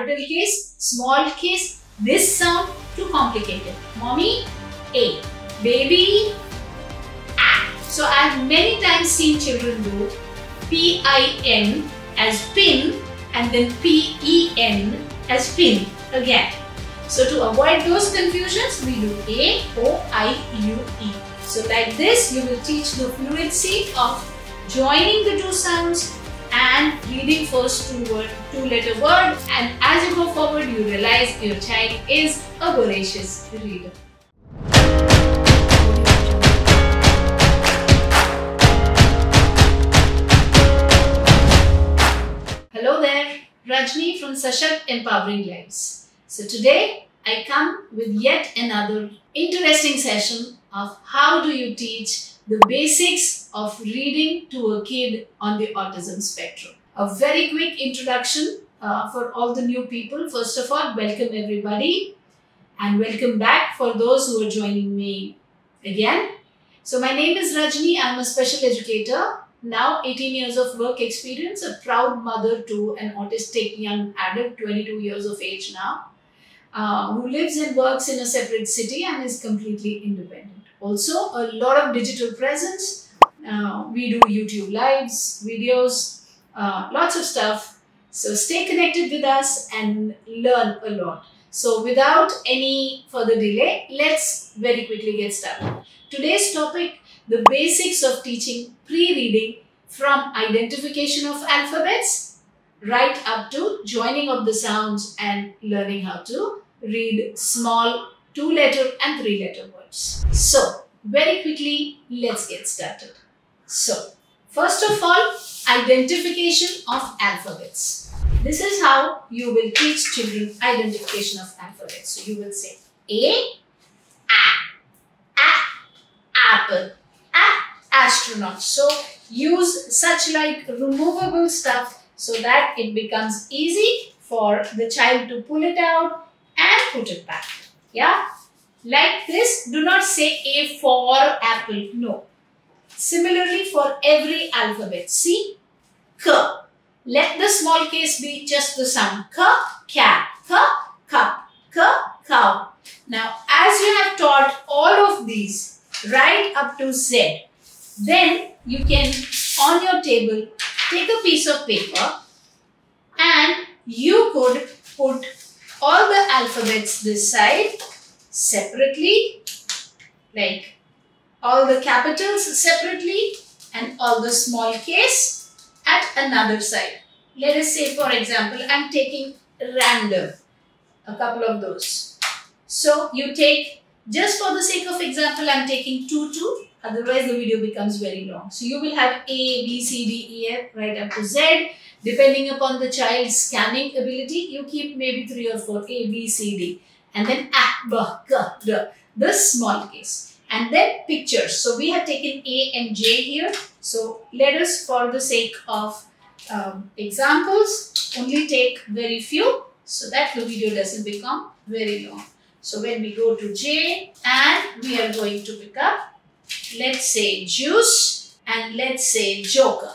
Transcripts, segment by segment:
capital case, small case, this sound too complicated. Mommy, A. Baby, A. So I have many times seen children do P-I-N as pin and then P-E-N as pin again. So to avoid those confusions, we do A, O, I, U, E. So like this, you will teach the fluency of joining the two sounds and reading first two-letter word, and as you go forward, you realize your child is a voracious reader. Hello there, Rajni from Sashakt Empowering Lives. So today I come with yet another interesting session of how do you teach the basics of reading to a kid on the autism spectrum. A very quick introduction for all the new people. First of all, welcome everybody and welcome back for those who are joining me again. So my name is Rajni. I'm a special educator. Now 18 years of work experience, a proud mother to an autistic young adult, 22 years of age now, who lives and works in a separate city and is completely independent. Also, a lot of digital presence. We do YouTube lives, videos, lots of stuff. So stay connected with us and learn a lot. So without any further delay, let's very quickly get started. Today's topic, the basics of teaching pre-reading from identification of alphabets right up to joining of the sounds and learning how to read small 2-letter and 3-letter words. So, very quickly, let's get started. So, first of all, identification of alphabets. This is how you will teach children identification of alphabets. So, you will say A, apple, astronaut. So, use such like removable stuff so that it becomes easy for the child to pull it out and put it back. Yeah, like this. Do not say A for apple. No. Similarly for every alphabet. See, K. Let the small case be just the sound. K, cat. K, cup. K, cow. Now, as you have taught all of these right up to Z, then you can on your table take a piece of paper and you could put all the alphabets this side separately, like all the capitals separately and all the small case at another side. Let us say, for example, I'm taking random, a couple of those. So you take, just for the sake of example, I'm taking 2, otherwise the video becomes very long. So you will have A, B, C, D, E, F right up to Z. Depending upon the child's scanning ability, you keep maybe 3 or 4, A, B, C, D. And then A, B, K, D, the small case. And then pictures. So we have taken A and J here. So let us, for the sake of examples, only take very few so that the video doesn't become very long. So when we go to J and we are going to pick up, let's say juice and let's say joker.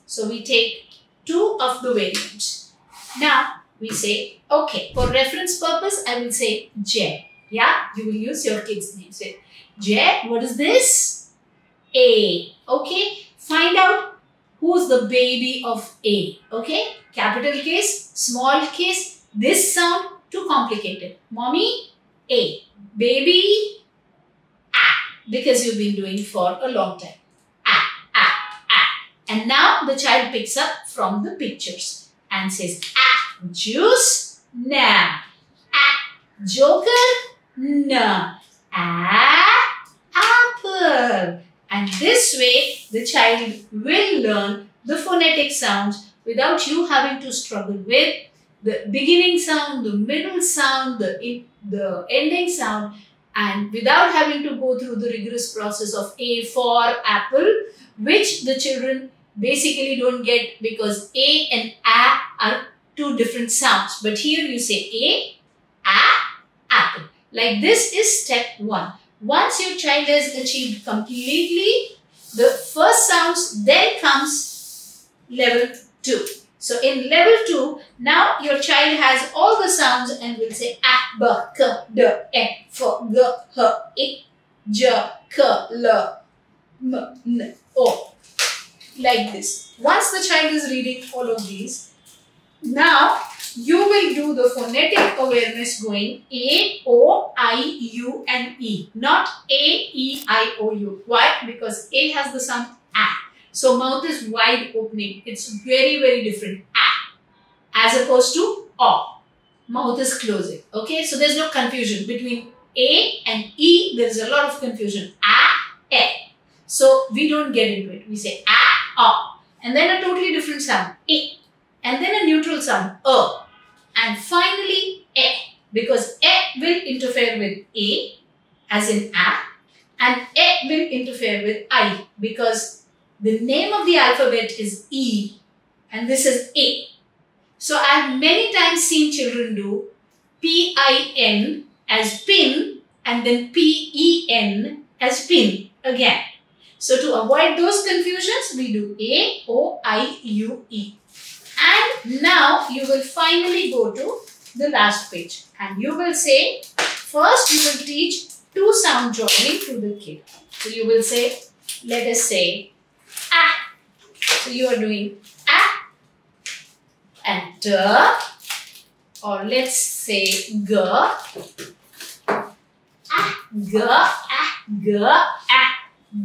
So we take 2 of the variants. Now we say, okay, for reference purpose, I will say J. Yeah, you will use your kid's name. Say, J, what is this? A. Okay, find out who's the baby of A. Okay, capital case, small case, this sound too complicated. Mommy, A. Baby, A. Because you've been doing for a long time. And now the child picks up from the pictures and says, juice, na. Joker, na. Apple. And this way, the child will learn the phonetic sounds without you having to struggle with the beginning sound, the middle sound, the ending sound, and without having to go through the rigorous process of A for apple, which the children basically don't get because A and A are two different sounds. But here you say apple. Like this is step 1. Once your child has achieved completely the first sounds, then comes level 2. So in level 2, now your child has all the sounds and will say a, b, k, d, e, f, g, h, I, j, k, l, m, n, o. Like this. Once the child is reading all of these, now you will do the phonetic awareness going A, O, I, U and E. Not A, E, I, O, U. Why? Because A has the sound A. So mouth is wide opening. It's very, very different. A. As opposed to O. Mouth is closing. Okay. So there's no confusion between A and E. There's a lot of confusion. A, E. So we don't get into it. We say A, O. And then a totally different sound. E. And then a neutral sound. And finally E. Because E will interfere with A as in A. And E will interfere with I. Because the name of the alphabet is E and this is A. So I have many times seen children do P-I-N as pin and then P-E-N as pin again. So to avoid those confusions, we do A, O, I, U, E. And now you will finally go to the last page and you will say, first you will teach 2 sound joining to the kid. So you will say, let us say, A. So you are doing A and D, or let's say G. A, G, A, G, A,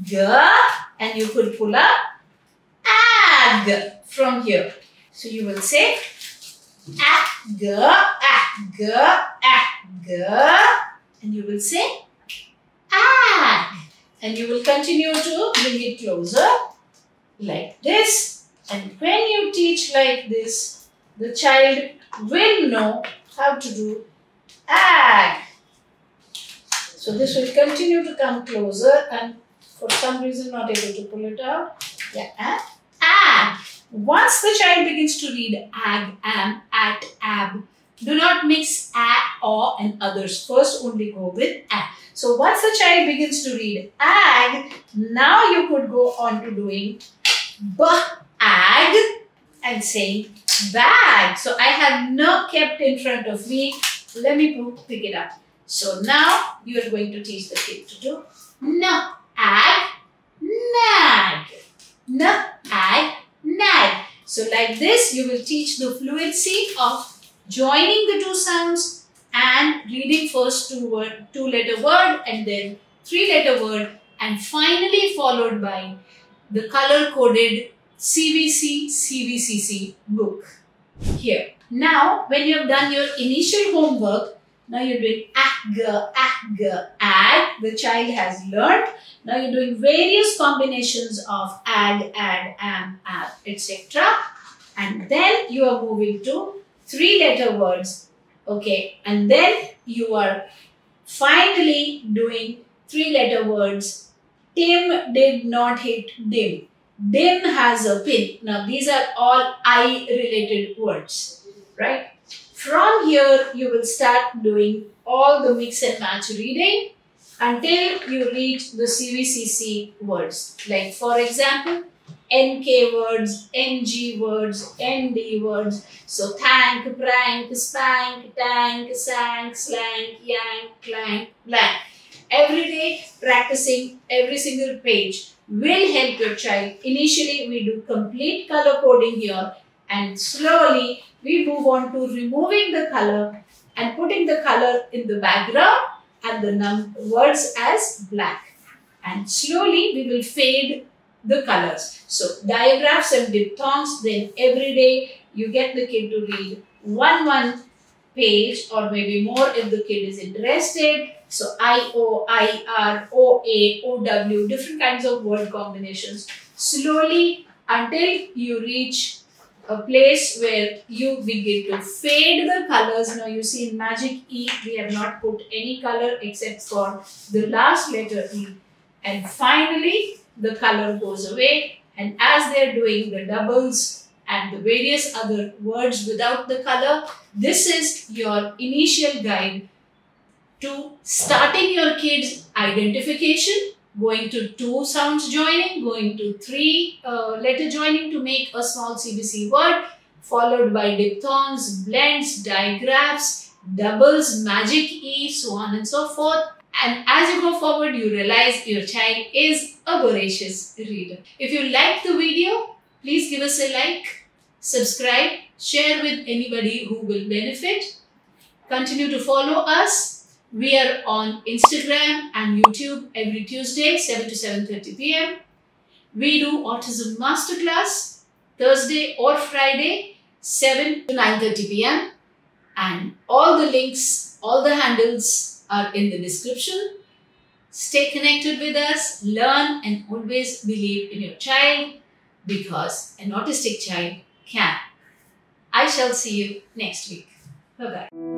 G, and you could pull up Ag from here. So you will say A, G, A, G, A, G, and you will say Ag. And you will continue to bring it closer like this. And when you teach like this, the child will know how to do Ag. So this will continue to come closer and for some reason not able to pull it out. Yeah, Ag. Once the child begins to read Ag, Am, At, Ab, do not mix A, O and others. First only go with A. So once the child begins to read Ag, now you could go on to doing B-Ag and saying bag. So I have not kept in front of me. Let me pick it up. So now you are going to teach the kid to do N-Ag, Nag. N-Ag, Nag. So like this, you will teach the fluency of joining the 2 sounds and reading first 2-letter word and then 3-letter word and finally followed by the color-coded CVC book here. Now, when you have done your initial homework, now you're doing ag. The child has learned. Now you're doing various combinations of ag, ad, am, ab, etc. And then you are moving to 3-letter words. Okay, and then you are finally doing 3-letter words. Tim did not hit dim. Dim has a pin. Now these are all I related words, right? From here you will start doing all the mix and match reading until you reach the CVCC words. Like for example, NK words, NG words, ND words. So thank, prank, spank, tank, sank, slank, yank, clank, blank. Every day practicing every single page will help your child. Initially we do complete color coding here and slowly we move on to removing the color and putting the color in the background and the words as black. And slowly we will fade the colors. So diagraphs and diphthongs, then every day you get the kid to read one page or maybe more if the kid is interested. So I-O, I-R, O-A, O-W, different kinds of word combinations. Slowly until you reach a place where you begin to fade the colors. Now you see in Magic E, we have not put any color except for the last letter E. And finally, the color goes away. And as they are doing the doubles and the various other words without the color, this is your initial guide to starting your kids' identification, going to 2 sounds joining, going to 3-letter joining to make a small CBC word. followed by diphthongs, blends, digraphs, doubles, magic E, so on and so forth. And as you go forward, you realize your child is a voracious reader. If you like the video, please give us a like, subscribe, share with anybody who will benefit. Continue to follow us. We are on Instagram and YouTube every Tuesday, 7 to 7:30 p.m. We do Autism Masterclass Thursday or Friday, 7 to 9:30 p.m. And all the links, all the handles are in the description. Stay connected with us, learn, and always believe in your child, because an autistic child can. I shall see you next week. Bye-bye.